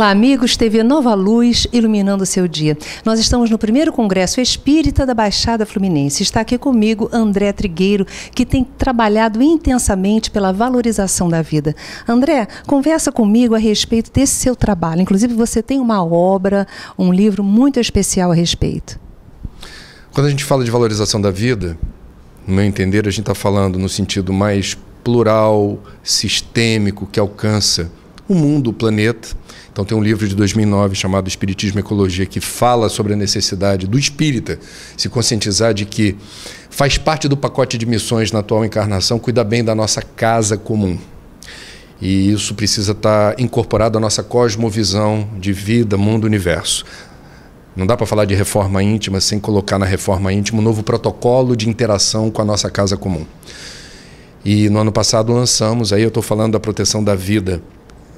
Olá, amigos, TV Nova Luz, iluminando o seu dia. Nós estamos no primeiro Congresso Espírita da Baixada Fluminense. Está aqui comigo André Trigueiro, que tem trabalhado intensamente pela valorização da vida. André, conversa comigo a respeito desse seu trabalho. Inclusive, você tem uma obra, um livro muito especial a respeito. Quando a gente fala de valorização da vida, no meu entender, a gente está falando no sentido mais plural, sistêmico, que alcança o mundo, o planeta. Então tem um livro de 2009 chamado Espiritismo e Ecologia que fala sobre a necessidade do espírita se conscientizar de que faz parte do pacote de missões na atual encarnação cuidar bem da nossa casa comum. E isso precisa estar incorporado à nossa cosmovisão de vida, mundo, universo. Não dá para falar de reforma íntima sem colocar na reforma íntima um novo protocolo de interação com a nossa casa comum. E no ano passado lançamos, aí eu estou falando da proteção da vida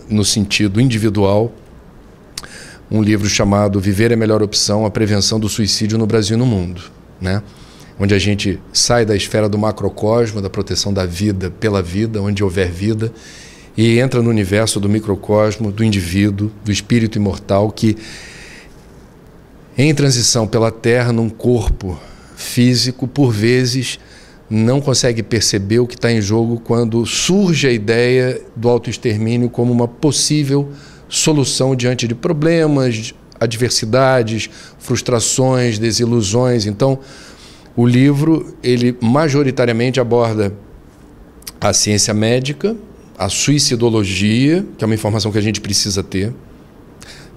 no sentido individual, um livro chamado Viver é a Melhor Opção, a Prevenção do Suicídio no Brasil e no Mundo, né? Onde a gente sai da esfera do macrocosmo, da proteção da vida pela vida, onde houver vida, e entra no universo do microcosmo, do indivíduo, do espírito imortal, que em transição pela Terra, num corpo físico, por vezes não consegue perceber o que está em jogo quando surge a ideia do autoextermínio como uma possível solução diante de problemas, adversidades, frustrações, desilusões. Então, o livro, ele majoritariamente aborda a ciência médica, a suicidologia, que é uma informação que a gente precisa ter.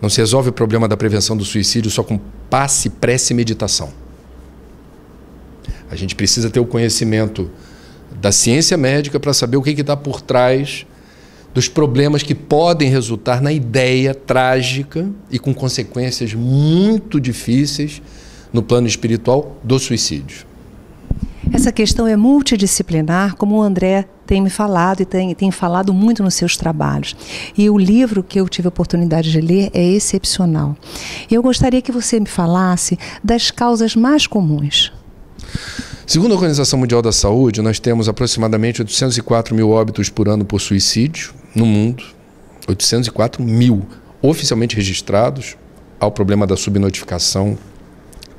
Não se resolve o problema da prevenção do suicídio só com passe, prece e meditação. A gente precisa ter o conhecimento da ciência médica para saber o que está por trás dos problemas que podem resultar na ideia trágica e com consequências muito difíceis no plano espiritual do suicídio. Essa questão é multidisciplinar, como o André tem me falado e tem falado muito nos seus trabalhos. E o livro que eu tive a oportunidade de ler é excepcional. Eu gostaria que você me falasse das causas mais comuns. Segundo a Organização Mundial da Saúde, nós temos aproximadamente 804 mil óbitos por ano por suicídio no mundo. 804 mil oficialmente registrados. Há o problema da subnotificação,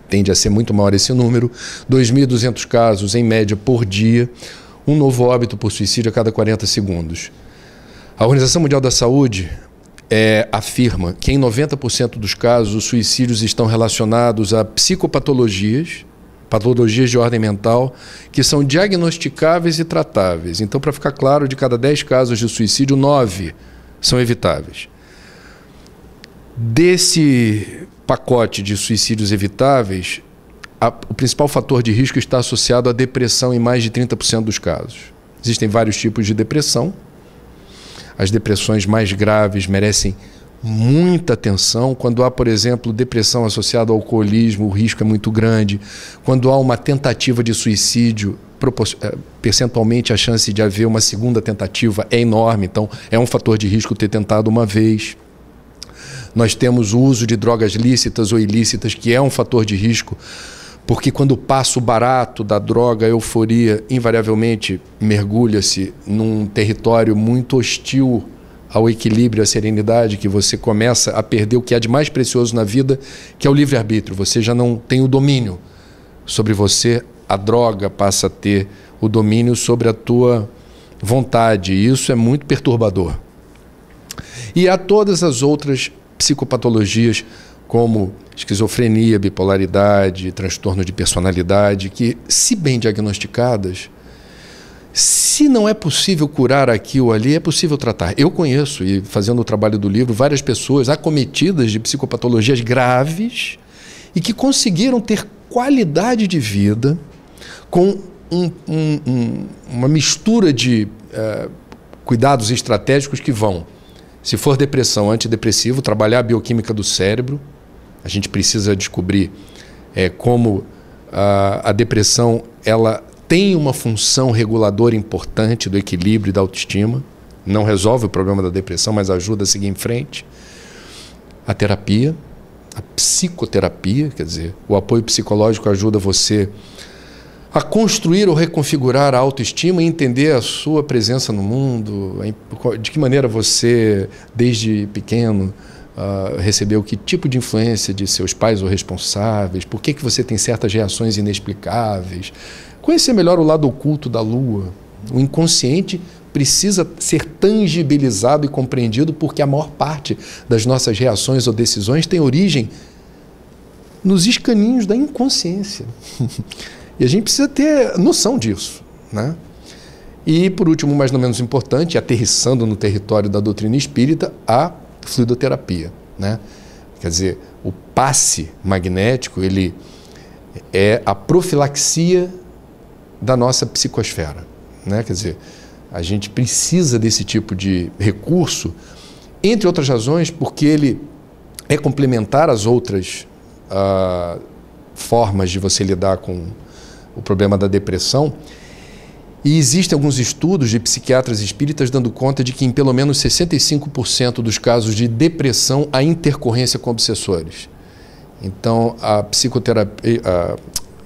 tende a ser muito maior esse número. 2.200 casos em média por dia. Um novo óbito por suicídio a cada 40 segundos. A Organização Mundial da Saúde afirma que em 90% dos casos os suicídios estão relacionados a psicopatologias, patologias de ordem mental, que são diagnosticáveis e tratáveis. Então, para ficar claro, de cada 10 casos de suicídio, 9 são evitáveis. Desse pacote de suicídios evitáveis, o principal fator de risco está associado à depressão em mais de 30% dos casos. Existem vários tipos de depressão. As depressões mais graves merecem muita atenção. Quando há, por exemplo, depressão associada ao alcoolismo, o risco é muito grande. Quando há uma tentativa de suicídio, percentualmente a chance de haver uma segunda tentativa é enorme. Então, é um fator de risco ter tentado uma vez. Nós temos o uso de drogas lícitas ou ilícitas, que é um fator de risco, porque quando passa o barato da droga, a euforia, invariavelmente mergulha-se num território muito hostil ao equilíbrio, à serenidade, que você começa a perder o que há de mais precioso na vida, que é o livre-arbítrio. Você já não tem o domínio sobre você, a droga passa a ter o domínio sobre a tua vontade, e isso é muito perturbador. E há todas as outras psicopatologias, como esquizofrenia, bipolaridade, transtorno de personalidade, que, se bem diagnosticadas, se não é possível curar aqui ou ali, é possível tratar. Eu conheço, e fazendo o trabalho do livro, várias pessoas acometidas de psicopatologias graves e que conseguiram ter qualidade de vida com uma mistura de cuidados estratégicos que vão, se for depressão, antidepressivo, trabalhar a bioquímica do cérebro. A gente precisa descobrir como a depressão ela tem uma função reguladora importante do equilíbrio e da autoestima. Não resolve o problema da depressão, mas ajuda a seguir em frente. A terapia, a psicoterapia, quer dizer, o apoio psicológico ajuda você a construir ou reconfigurar a autoestima e entender a sua presença no mundo, de que maneira você, desde pequeno, recebeu que tipo de influência de seus pais ou responsáveis, por que você tem certas reações inexplicáveis, conhecer melhor o lado oculto da Lua. O inconsciente precisa ser tangibilizado e compreendido porque a maior parte das nossas reações ou decisões tem origem nos escaninhos da inconsciência. E a gente precisa ter noção disso, né? E, por último, mais não menos importante, aterrissando no território da doutrina espírita, a fluidoterapia, né? Quer dizer, o passe magnético, ele é a profilaxia da nossa psicosfera, né? Quer dizer, a gente precisa desse tipo de recurso, entre outras razões, porque ele é complementar às outras formas de você lidar com o problema da depressão. E existem alguns estudos de psiquiatras espíritas dando conta de que em pelo menos 65% dos casos de depressão há intercorrência com obsessores. Então, a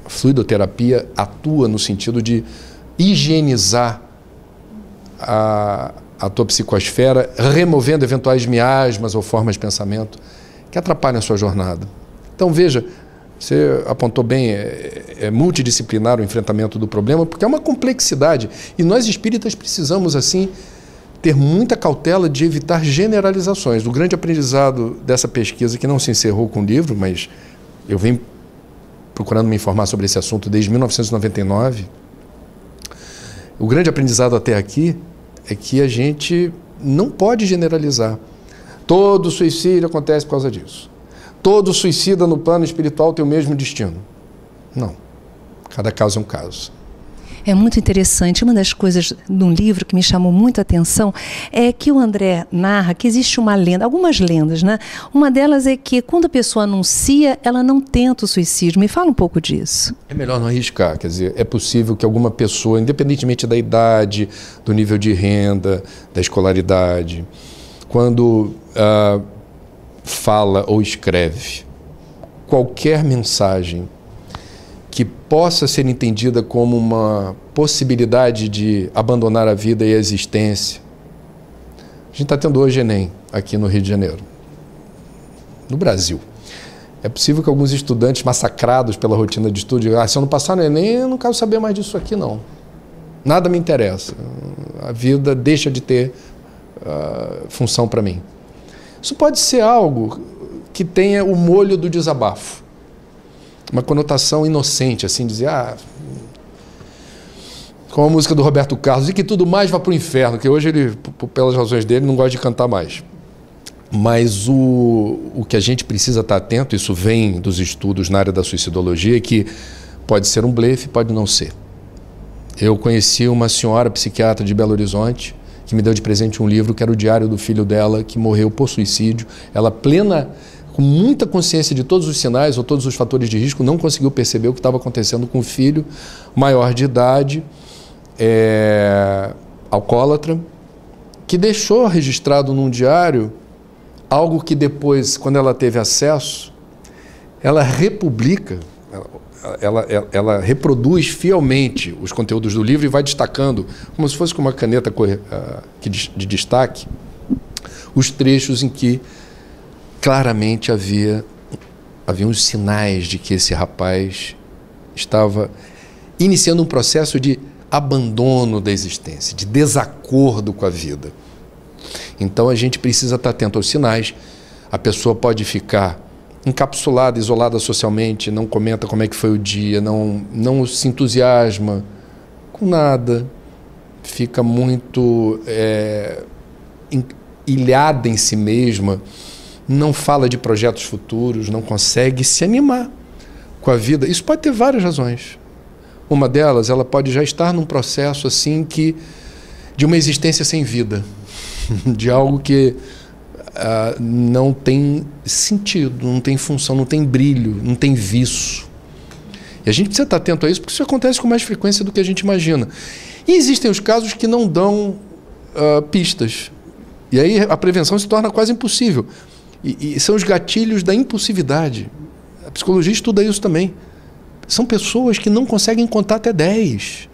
fluidoterapia atua no sentido de higienizar a tua psicosfera, removendo eventuais miasmas ou formas de pensamento que atrapalham a sua jornada. Então, veja, você apontou bem, é multidisciplinar o enfrentamento do problema, porque é uma complexidade. E nós espíritas precisamos, assim, ter muita cautela de evitar generalizações. O grande aprendizado dessa pesquisa, que não se encerrou com o livro, mas eu venho procurando me informar sobre esse assunto desde 1999, o grande aprendizado até aqui é que a gente não pode generalizar. Todo suicídio acontece por causa disso. Todo suicida no plano espiritual tem o mesmo destino. Não. Cada caso é um caso. É muito interessante. Uma das coisas de um livro que me chamou muito a atenção é que o André narra que existe uma lenda, algumas lendas, né? Uma delas é que quando a pessoa anuncia, ela não tenta o suicídio. Me fala um pouco disso. É melhor não arriscar. Quer dizer, é possível que alguma pessoa, independentemente da idade, do nível de renda, da escolaridade, quando fala ou escreve qualquer mensagem que possa ser entendida como uma possibilidade de abandonar a vida e a existência. A gente está tendo hoje Enem aqui no Rio de Janeiro, no Brasil. É possível que alguns estudantes massacrados pela rotina de estudo digam: se eu não passar no Enem, eu não quero saber mais disso aqui, não. Nada me interessa. A vida deixa de ter função para mim. Isso pode ser algo que tenha o molho do desabafo. Uma conotação inocente, assim, dizer, como a música do Roberto Carlos, e que tudo mais vá para o inferno, que hoje ele, pelas razões dele, não gosta de cantar mais. Mas o que a gente precisa estar atento, isso vem dos estudos na área da suicidologia, é que pode ser um blefe, pode não ser. Eu conheci uma senhora psiquiatra de Belo Horizonte, que me deu de presente um livro que era o diário do filho dela, que morreu por suicídio. Ela com muita consciência de todos os sinais ou todos os fatores de risco, não conseguiu perceber o que estava acontecendo com o filho, maior de idade, alcoólatra, que deixou registrado num diário algo que depois, quando ela teve acesso, ela republica, ela reproduz fielmente os conteúdos do livro e vai destacando, como se fosse com uma caneta de destaque, os trechos em que claramente havia uns sinais de que esse rapaz estava iniciando um processo de abandono da existência, de desacordo com a vida. Então a gente precisa estar atento aos sinais. A pessoa pode ficar encapsulada, isolada socialmente, não comenta como é que foi o dia, não se entusiasma com nada, fica muito ilhada em si mesma, não fala de projetos futuros, não consegue se animar com a vida. Isso pode ter várias razões. Uma delas, ela pode já estar num processo assim de uma existência sem vida, de algo que não tem sentido, não tem função, não tem brilho, não tem viço. E a gente precisa estar atento a isso, porque isso acontece com mais frequência do que a gente imagina. E existem os casos que não dão pistas. E aí a prevenção se torna quase impossível. E são os gatilhos da impulsividade. A psicologia estuda isso também. São pessoas que não conseguem contar até 10.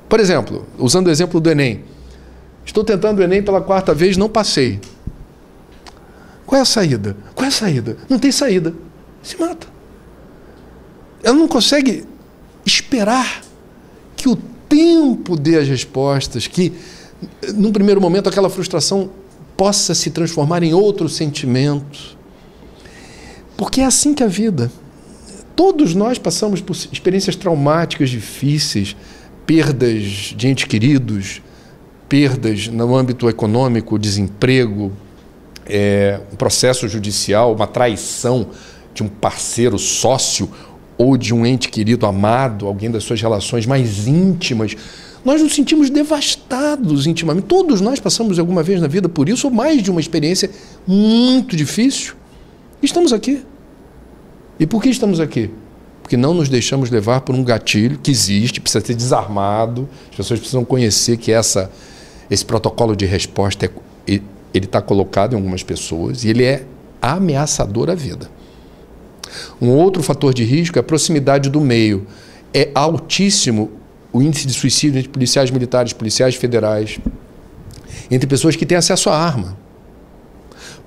Por exemplo, usando o exemplo do Enem. Estou tentando o Enem pela 4ª vez, não passei. Qual é a saída? Qual é a saída? Não tem saída. Se mata. Ela não consegue esperar que o tempo dê as respostas, que, num primeiro momento, aquela frustração possa se transformar em outro sentimento. Porque é assim que a vida. Todos nós passamos por experiências traumáticas difíceis, perdas de entes queridos, perdas no âmbito econômico, desemprego, um processo judicial, uma traição de um parceiro sócio ou de um ente querido amado, alguém das suas relações mais íntimas. Nós nos sentimos devastados intimamente. Todos nós passamos alguma vez na vida por isso, ou mais de uma experiência muito difícil. Estamos aqui. E por que estamos aqui? Porque não nos deixamos levar por um gatilho que existe, precisa ser desarmado. As pessoas precisam conhecer que esse protocolo de resposta ele está colocado em algumas pessoas e ele é ameaçador à vida. Um outro fator de risco é a proximidade do meio. É altíssimo o índice de suicídio entre policiais militares, policiais federais, entre pessoas que têm acesso à arma.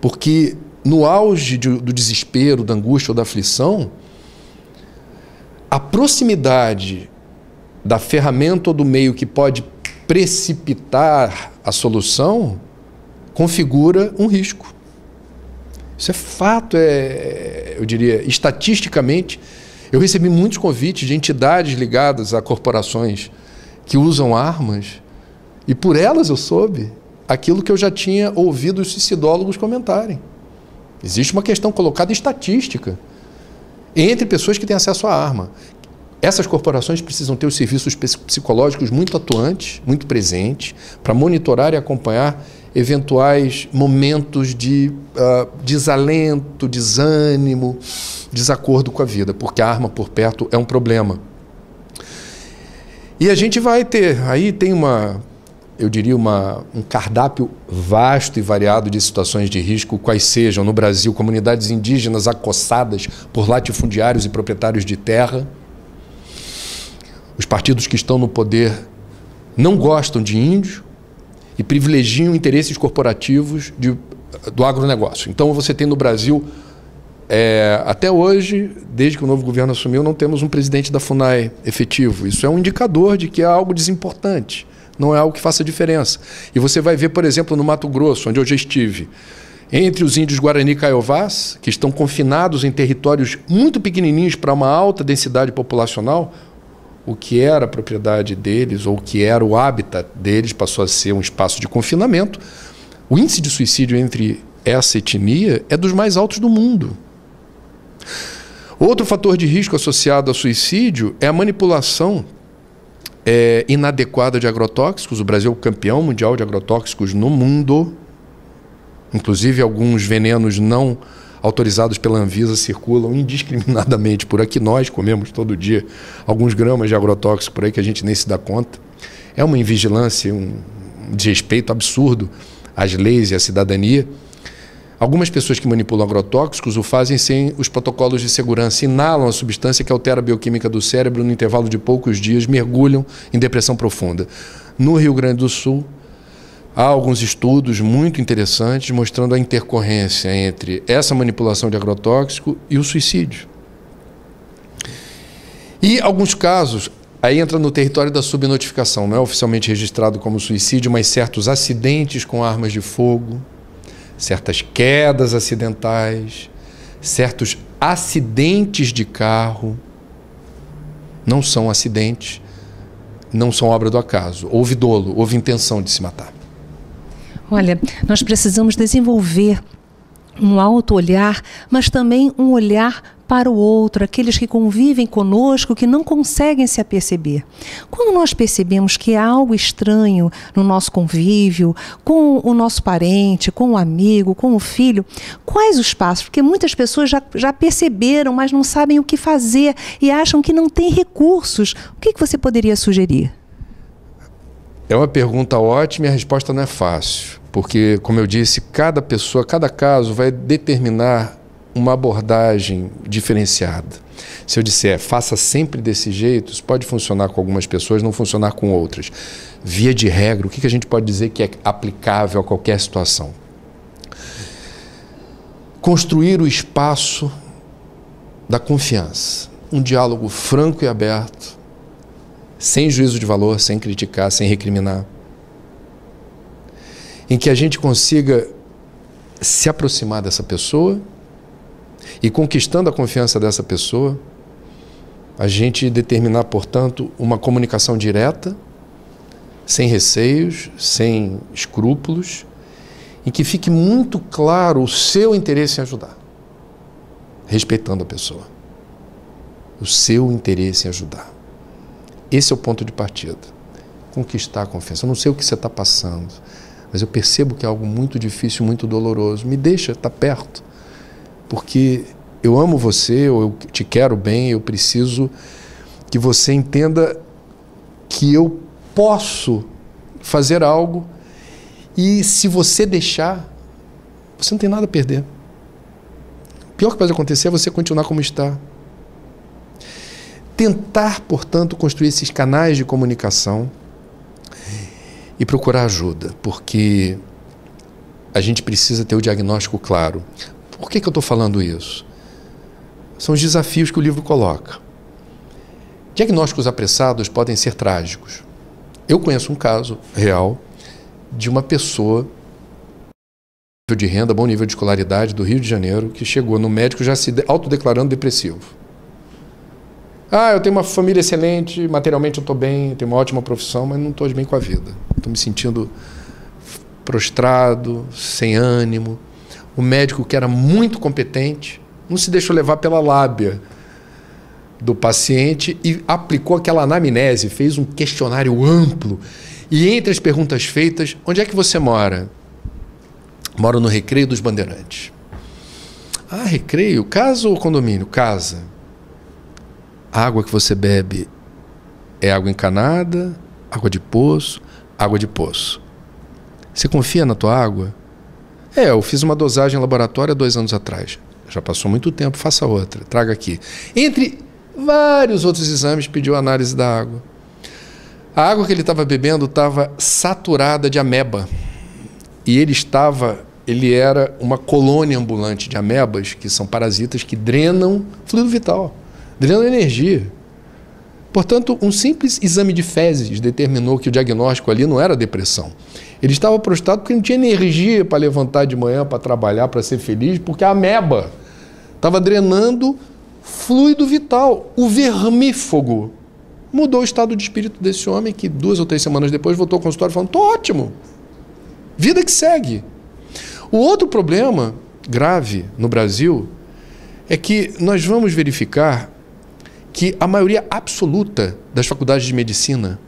Porque no auge do desespero, da angústia ou da aflição, a proximidade da ferramenta ou do meio que pode precipitar a solução configura um risco. Isso é fato, eu diria, estatisticamente. Eu recebi muitos convites de entidades ligadas a corporações que usam armas e por elas eu soube aquilo que eu já tinha ouvido os suicidólogos comentarem. Existe uma questão colocada estatística entre pessoas que têm acesso à arma. Essas corporações precisam ter os serviços psicológicos muito atuantes, muito presentes, para monitorar e acompanhar eventuais momentos de desalento, desânimo, desacordo com a vida, porque a arma por perto é um problema. E a gente vai ter, aí tem eu diria, um cardápio vasto e variado de situações de risco, quais sejam, no Brasil, comunidades indígenas acossadas por latifundiários e proprietários de terra. Os partidos que estão no poder não gostam de índio e privilegiam interesses corporativos do agronegócio. Então você tem no Brasil, até hoje, desde que o novo governo assumiu, não temos um presidente da FUNAI efetivo. Isso é um indicador de que é algo desimportante, não é algo que faça diferença. E você vai ver, por exemplo, no Mato Grosso, onde eu já estive, entre os índios Guarani Kaiowás, que estão confinados em territórios muito pequenininhos para uma alta densidade populacional, o que era a propriedade deles, ou o que era o hábitat deles, passou a ser um espaço de confinamento. O índice de suicídio entre essa etnia é dos mais altos do mundo. Outro fator de risco associado ao suicídio é a manipulação inadequada de agrotóxicos. O Brasil é o campeão mundial de agrotóxicos no mundo. Inclusive, alguns venenos não autorizados pela Anvisa circulam indiscriminadamente por aqui. Nós comemos todo dia alguns gramas de agrotóxico por aí que a gente nem se dá conta. É uma invigilância, um desrespeito absurdo às leis e à cidadania. Algumas pessoas que manipulam agrotóxicos o fazem sem os protocolos de segurança, inalam a substância que altera a bioquímica do cérebro no intervalo de poucos dias, mergulham em depressão profunda. No Rio Grande do Sul, há alguns estudos muito interessantes mostrando a intercorrência entre essa manipulação de agrotóxico e o suicídio. E alguns casos, aí entra no território da subnotificação, não é oficialmente registrado como suicídio, mas certos acidentes com armas de fogo, certas quedas acidentais, certos acidentes de carro, não são acidentes, não são obra do acaso. Houve dolo, houve intenção de se matar. Olha, nós precisamos desenvolver um auto-olhar, mas também um olhar para o outro, aqueles que convivem conosco, que não conseguem se aperceber. Quando nós percebemos que há algo estranho no nosso convívio, com o nosso parente, com o amigo, com o filho, quais os passos? Porque muitas pessoas já perceberam, mas não sabem o que fazer e acham que não tem recursos. O que você poderia sugerir? É uma pergunta ótima e a resposta não é fácil, porque, como eu disse, cada pessoa, cada caso vai determinar uma abordagem diferenciada. Se eu disser, faça sempre desse jeito, isso pode funcionar com algumas pessoas, não funcionar com outras. Via de regra, o que a gente pode dizer que é aplicável a qualquer situação? construir o espaço da confiança, um diálogo franco e aberto, sem juízo de valor, sem criticar, sem recriminar, em que a gente consiga se aproximar dessa pessoa e, conquistando a confiança dessa pessoa, a gente determinar, portanto, uma comunicação direta, sem receios, sem escrúpulos, em que fique muito claro o seu interesse em ajudar, respeitando a pessoa. O seu interesse em ajudar. Esse é o ponto de partida. Conquistar a confiança. Eu não sei o que você está passando, mas eu percebo que é algo muito difícil, muito doloroso. Me deixa estar perto, porque eu amo você, eu te quero bem, eu preciso que você entenda que eu posso fazer algo e, se você deixar, você não tem nada a perder. O pior que pode acontecer é você continuar como está. Tentar, portanto, construir esses canais de comunicação e procurar ajuda, porque a gente precisa ter o diagnóstico claro. Por que eu estou falando isso? São os desafios que o livro coloca. Diagnósticos apressados podem ser trágicos. Eu conheço um caso real de uma pessoa de renda, bom nível de escolaridade, do Rio de Janeiro, que chegou no médico já se autodeclarando depressivo. Eu tenho uma família excelente, materialmente eu estou bem, tenho uma ótima profissão, mas não estou bem com a vida. Estou me sentindo prostrado, sem ânimo. O médico, que era muito competente, não se deixou levar pela lábia do paciente e aplicou aquela anamnese, fez um questionário amplo. E entre as perguntas feitas, onde é que você mora? Moro no Recreio dos Bandeirantes. Recreio? Casa ou condomínio? Casa. A água que você bebe é água encanada, água de poço, água de poço. Você confia na tua água? Eu fiz uma dosagem em laboratório há 2 anos atrás. Já passou muito tempo, faça outra, traga aqui. Entre vários outros exames, pediu análise da água. A água que ele estava bebendo estava saturada de ameba. E ele era uma colônia ambulante de amebas, que são parasitas que drenam fluido vital, drenam energia. Portanto, um simples exame de fezes determinou que o diagnóstico ali não era depressão. Ele estava prostrado porque não tinha energia para levantar de manhã, para trabalhar, para ser feliz, porque a ameba estava drenando fluido vital. O vermífugo mudou o estado de espírito desse homem, que 2 ou 3 semanas depois voltou ao consultório falando: estou ótimo, vida que segue. O outro problema grave no Brasil é que nós vamos verificar que a maioria absoluta das faculdades de medicina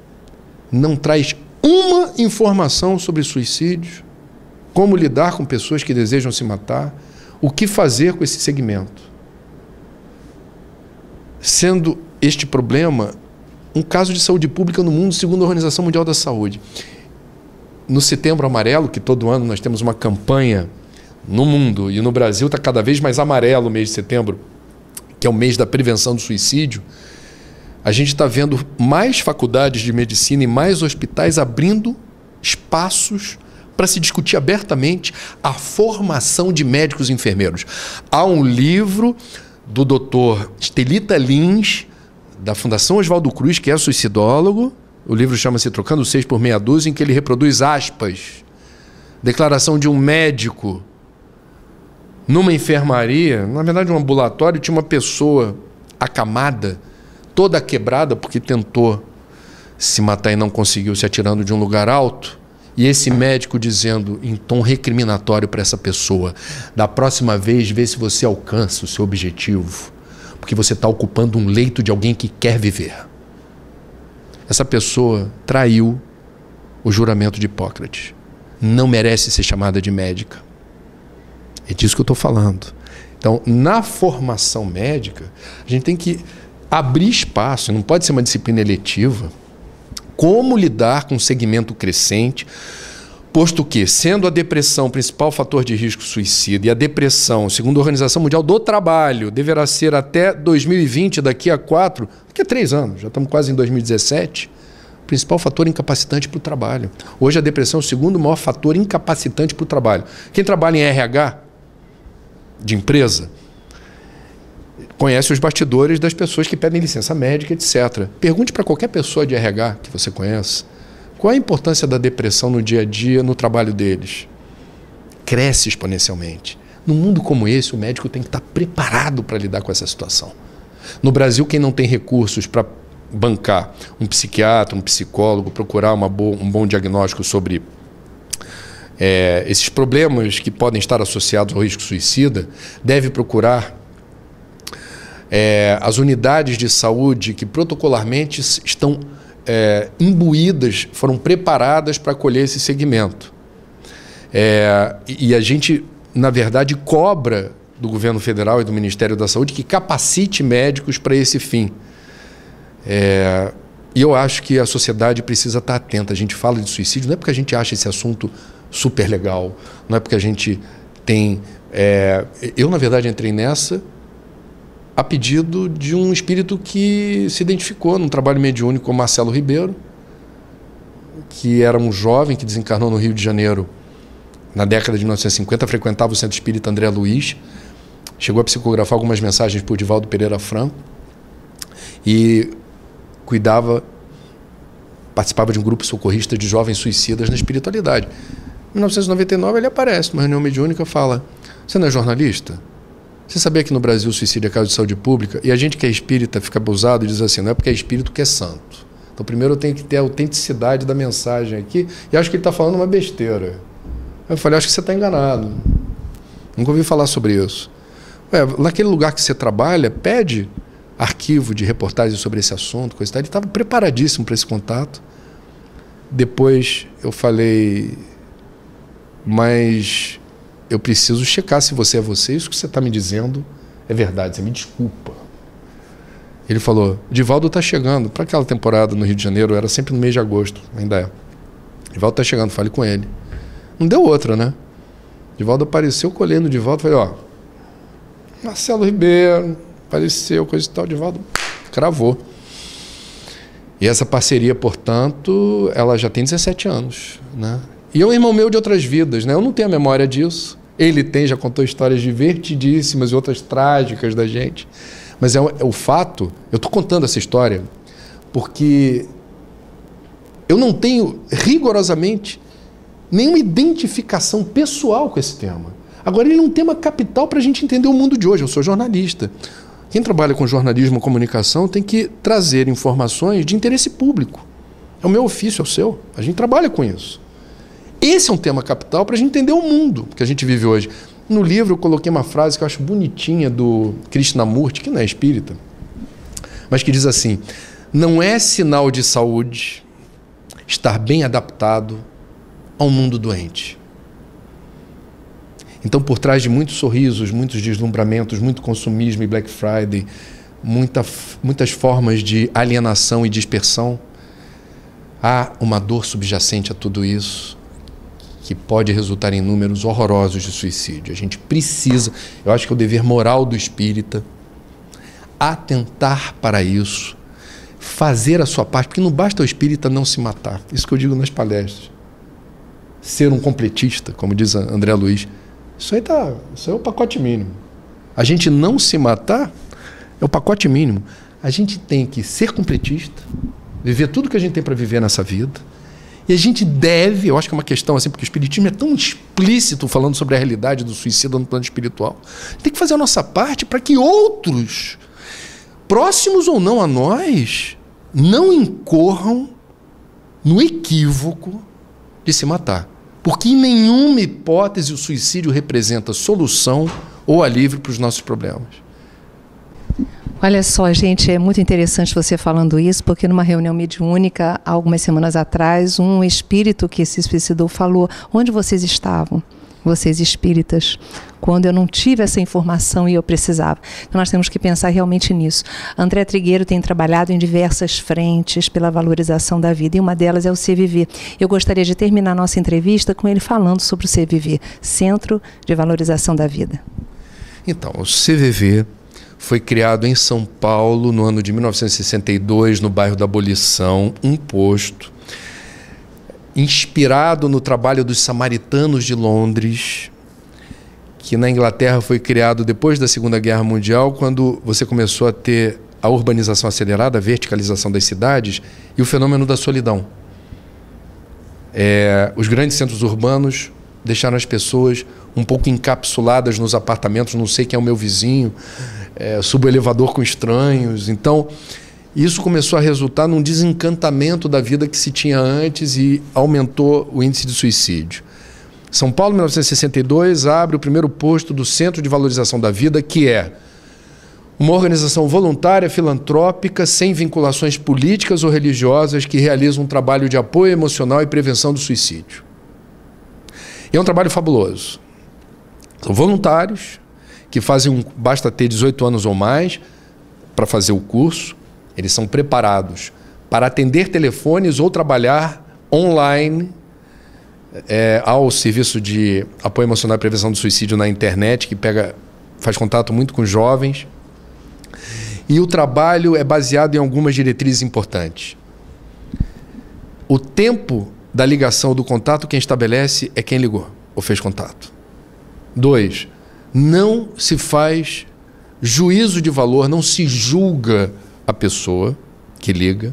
não traz uma informação sobre suicídio, como lidar com pessoas que desejam se matar, o que fazer com esse segmento. Sendo este problema um caso de saúde pública no mundo, segundo a Organização Mundial da Saúde. No Setembro Amarelo, que todo ano nós temos uma campanha no mundo, e no Brasil está cada vez mais amarelo o mês de setembro, que é o mês da prevenção do suicídio, a gente está vendo mais faculdades de medicina e mais hospitais abrindo espaços para se discutir abertamente a formação de médicos e enfermeiros. Há um livro do Dr. Estelita Lins, da Fundação Oswaldo Cruz, que é suicidólogo. O livro chama-se Trocando 6 por Meia Dúzia, em que ele reproduz aspas, declaração de um médico numa enfermaria, na verdade um ambulatório, tinha uma pessoa acamada, toda quebrada, porque tentou se matar e não conseguiu, se atirando de um lugar alto, e esse médico dizendo em tom recriminatório para essa pessoa: da próxima vez, vê se você alcança o seu objetivo, porque você está ocupando um leito de alguém que quer viver. Essa pessoa traiu o juramento de Hipócrates. Não merece ser chamada de médica. É disso que eu estou falando. Então, na formação médica, a gente tem que abrir espaço, não pode ser uma disciplina eletiva. Como lidar com um segmento crescente, posto que, sendo a depressão o principal fator de risco suicida, e a depressão, segundo a Organização Mundial do Trabalho, deverá ser até 2020, daqui a 3 anos, já estamos quase em 2017, o principal fator incapacitante para o trabalho. Hoje a depressão é o segundo maior fator incapacitante para o trabalho. Quem trabalha em RH de empresa, conhece os bastidores das pessoas que pedem licença médica, etc. Pergunte para qualquer pessoa de RH que você conhece qual a importância da depressão no dia a dia, no trabalho deles. Cresce exponencialmente. Num mundo como esse, o médico tem que estar preparado para lidar com essa situação. No Brasil, quem não tem recursos para bancar um psiquiatra, um psicólogo, procurar um bom diagnóstico sobre esses problemas que podem estar associados ao risco suicida, deve procurar as unidades de saúde que protocolarmente estão imbuídas, foram preparadas para acolher esse segmento. E a gente, na verdade, cobra do governo federal e do Ministério da Saúde que capacite médicos para esse fim. E eu acho que a sociedade precisa estar atenta. A gente fala de suicídio, não é porque a gente acha esse assunto super legal, não é porque a gente tem... eu, na verdade, entrei nessa a pedido de um espírito que se identificou num trabalho mediúnico com Marcelo Ribeiro, que era um jovem que desencarnou no Rio de Janeiro na década de 1950, frequentava o Centro Espírita André Luiz, chegou a psicografar algumas mensagens por Divaldo Pereira Franco e participava de um grupo socorrista de jovens suicidas na espiritualidade. Em 1999 ele aparece numa reunião mediúnica e fala: você não é jornalista? Você sabia que no Brasil o suicídio é causa de saúde pública? E a gente que é espírita fica abusado e diz assim, não é porque é espírito que é santo. Então primeiro eu tenho que ter a autenticidade da mensagem aqui, e acho que ele está falando uma besteira. Eu falei, acho que você está enganado. Nunca ouvi falar sobre isso. Naquele lugar que você trabalha, pede arquivo de reportagem sobre esse assunto, coisa e tal. Ele estava preparadíssimo para esse contato. Depois eu falei, mas eu preciso checar se você é você, isso que você está me dizendo é verdade, você me desculpa. Ele falou, Divaldo está chegando, para aquela temporada no Rio de Janeiro, era sempre no mês de agosto, ainda é. Divaldo está chegando, fale com ele. Não deu outra, né? Divaldo apareceu, colhei no Divaldo, falei, Marcelo Ribeiro, apareceu, coisa e tal, Divaldo cravou. E essa parceria, portanto, ela já tem 17 anos, né? E é um irmão meu de outras vidas, né? Eu não tenho a memória disso. Ele tem, já contou histórias divertidíssimas e outras trágicas da gente. Mas o fato, eu estou contando essa história porque eu não tenho rigorosamente nenhuma identificação pessoal com esse tema. Agora, ele é um tema capital para a gente entender o mundo de hoje. Eu sou jornalista. Quem trabalha com jornalismo e comunicação tem que trazer informações de interesse público. É o meu ofício, é o seu. A gente trabalha com isso. Esse é um tema capital para a gente entender o mundo que a gente vive hoje. No livro eu coloquei uma frase que eu acho bonitinha do Krishnamurti, que não é espírita, mas que diz assim, não é sinal de saúde estar bem adaptado ao mundo doente. Então, por trás de muitos sorrisos, muitos deslumbramentos, muito consumismo e Black Friday, muitas formas de alienação e dispersão, há uma dor subjacente a tudo isso, que pode resultar em números horrorosos de suicídio. A gente precisa, eu acho que é o dever moral do espírita, atentar para isso, fazer a sua parte, porque não basta o espírita não se matar. Isso que eu digo nas palestras. Ser um completista, como diz André Luiz, isso é o pacote mínimo. A gente não se matar é o pacote mínimo. A gente tem que ser completista, viver tudo que a gente tem para viver nessa vida. E a gente deve, eu acho que é uma questão assim, porque o espiritismo é tão explícito falando sobre a realidade do suicídio no plano espiritual. A gente tem que fazer a nossa parte para que outros, próximos ou não a nós, não incorram no equívoco de se matar. Porque em nenhuma hipótese o suicídio representa solução ou alívio para os nossos problemas. Olha só, gente, é muito interessante você falando isso, porque numa reunião mediúnica, algumas semanas atrás, um espírito que se suicidou falou, onde vocês estavam, vocês espíritas, quando eu não tive essa informação e eu precisava. Então nós temos que pensar realmente nisso. André Trigueiro tem trabalhado em diversas frentes pela valorização da vida, e uma delas é o CVV. Eu gostaria de terminar a nossa entrevista com ele falando sobre o CVV, Centro de Valorização da Vida. Então, o CVV foi criado em São Paulo no ano de 1962, no bairro da Abolição, um posto inspirado no trabalho dos samaritanos de Londres, que na Inglaterra foi criado depois da Segunda Guerra Mundial, quando você começou a ter a urbanização acelerada, a verticalização das cidades e o fenômeno da solidão. Os grandes centros urbanos deixaram as pessoas um pouco encapsuladas nos apartamentos, não sei quem é o meu vizinho, subo o elevador com estranhos. Então, isso começou a resultar num desencantamento da vida que se tinha antes e aumentou o índice de suicídio. São Paulo, 1962, abre o primeiro posto do Centro de Valorização da Vida, que é uma organização voluntária, filantrópica, sem vinculações políticas ou religiosas, que realiza um trabalho de apoio emocional e prevenção do suicídio. E é um trabalho fabuloso. São voluntários que fazem, basta ter 18 anos ou mais para fazer o curso. Eles são preparados para atender telefones ou trabalhar online ao serviço de apoio emocional e prevenção do suicídio na internet, que faz contato muito com jovens. E o trabalho é baseado em algumas diretrizes importantes. O tempo da ligação, do contato, quem estabelece é quem ligou ou fez contato. 2, não se faz juízo de valor, não se julga a pessoa que liga.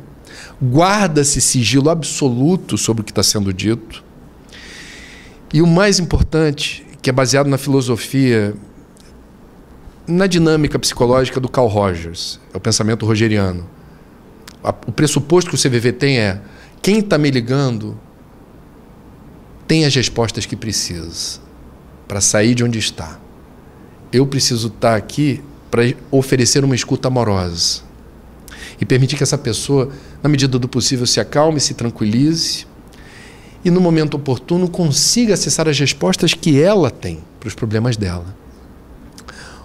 Guarda-se sigilo absoluto sobre o que está sendo dito. E o mais importante, que é baseado na filosofia, na dinâmica psicológica do Carl Rogers, é o pensamento rogeriano. O pressuposto que o CVV tem é: quem está me ligando tem as respostas que precisa para sair de onde está. Eu preciso estar aqui para oferecer uma escuta amorosa e permitir que essa pessoa, na medida do possível, se acalme, se tranquilize e, no momento oportuno, consiga acessar as respostas que ela tem para os problemas dela.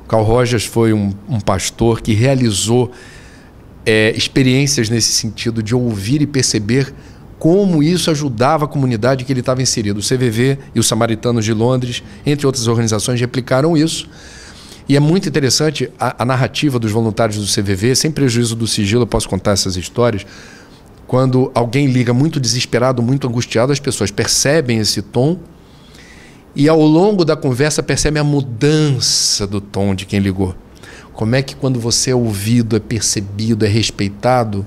O Carl Rogers foi um pastor que realizou experiências nesse sentido, de ouvir e perceber como isso ajudava a comunidade que ele estava inserido. O CVV e os Samaritanos de Londres, entre outras organizações, replicaram isso. E é muito interessante a narrativa dos voluntários do CVV, sem prejuízo do sigilo, eu posso contar essas histórias. Quando alguém liga muito desesperado, muito angustiado, as pessoas percebem esse tom e, ao longo da conversa, percebem a mudança do tom de quem ligou. Como é que, quando você é ouvido, é percebido, é respeitado,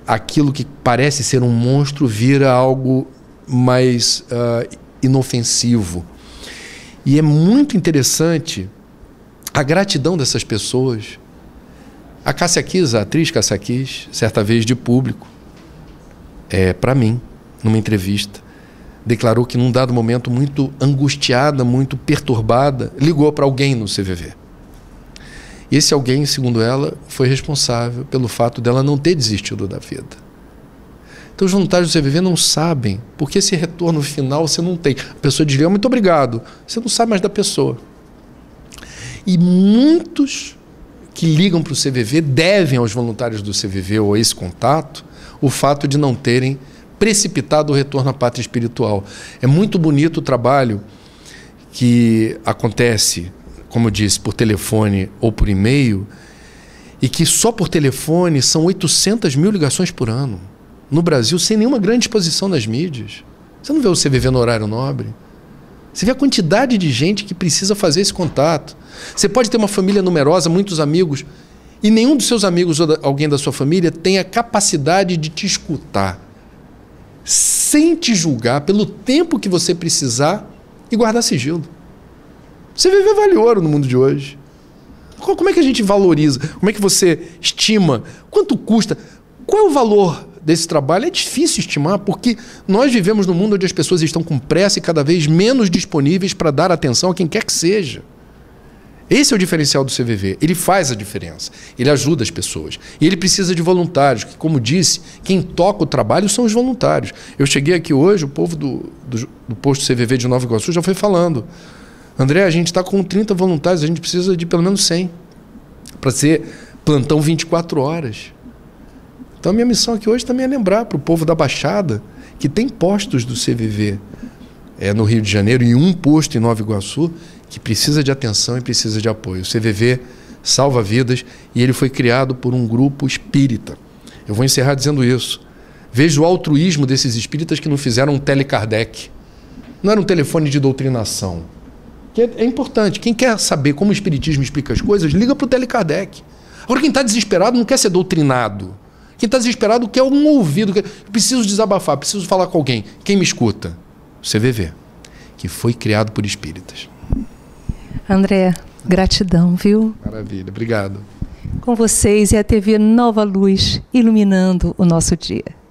aquilo que parece ser um monstro vira algo mais inofensivo. E é muito interessante a gratidão dessas pessoas. A Cássia Kiss, a atriz Cássia Kiss, certa vez de público, para mim, numa entrevista, declarou que num dado momento, muito angustiada, muito perturbada, ligou para alguém no CVV. E esse alguém, segundo ela, foi responsável pelo fato dela não ter desistido da vida. Então os voluntários do CVV não sabem, porque esse retorno final você não tem. A pessoa diria: muito obrigado, você não sabe mais da pessoa. E muitos que ligam para o CVV devem aos voluntários do CVV ou a esse contato o fato de não terem precipitado o retorno à pátria espiritual. É muito bonito o trabalho que acontece, como eu disse, por telefone ou por e-mail, e que só por telefone são 800 mil ligações por ano. No Brasil, sem nenhuma grande exposição nas mídias. Você não vê o CVV no horário nobre. Você vê a quantidade de gente que precisa fazer esse contato. Você pode ter uma família numerosa, muitos amigos, e nenhum dos seus amigos ou alguém da sua família tem a capacidade de te escutar, sem te julgar, pelo tempo que você precisar, e guardar sigilo. Você vale ouro no mundo de hoje. Como é que a gente valoriza? Como é que você estima? Quanto custa? Qual é o valor desse trabalho? É difícil estimar, porque nós vivemos num mundo onde as pessoas estão com pressa e cada vez menos disponíveis para dar atenção a quem quer que seja. Esse é o diferencial do CVV. Ele faz a diferença. Ele ajuda as pessoas. E ele precisa de voluntários, que, como disse, quem toca o trabalho são os voluntários. Eu cheguei aqui hoje, o povo do posto CVV de Nova Iguaçu já foi falando: André, a gente está com 30 voluntários, a gente precisa de pelo menos 100 para ser plantão 24 horas. Então a minha missão aqui hoje também é lembrar para o povo da Baixada que tem postos do CVV no Rio de Janeiro e um posto em Nova Iguaçu que precisa de atenção e precisa de apoio. O CVV salva vidas e ele foi criado por um grupo espírita. Eu vou encerrar dizendo isso. Vejo o altruísmo desses espíritas que não fizeram um tele-Kardec. Não era um telefone de doutrinação. que é importante. Quem quer saber como o Espiritismo explica as coisas, liga para o Tele Kardec. Agora, quem está desesperado não quer ser doutrinado. Quem está desesperado quer um ouvido. Preciso desabafar, preciso falar com alguém. Quem me escuta? O CVV, que foi criado por espíritas. André, gratidão, viu? Maravilha, obrigado. Com vocês e a TV Nova Luz, iluminando o nosso dia.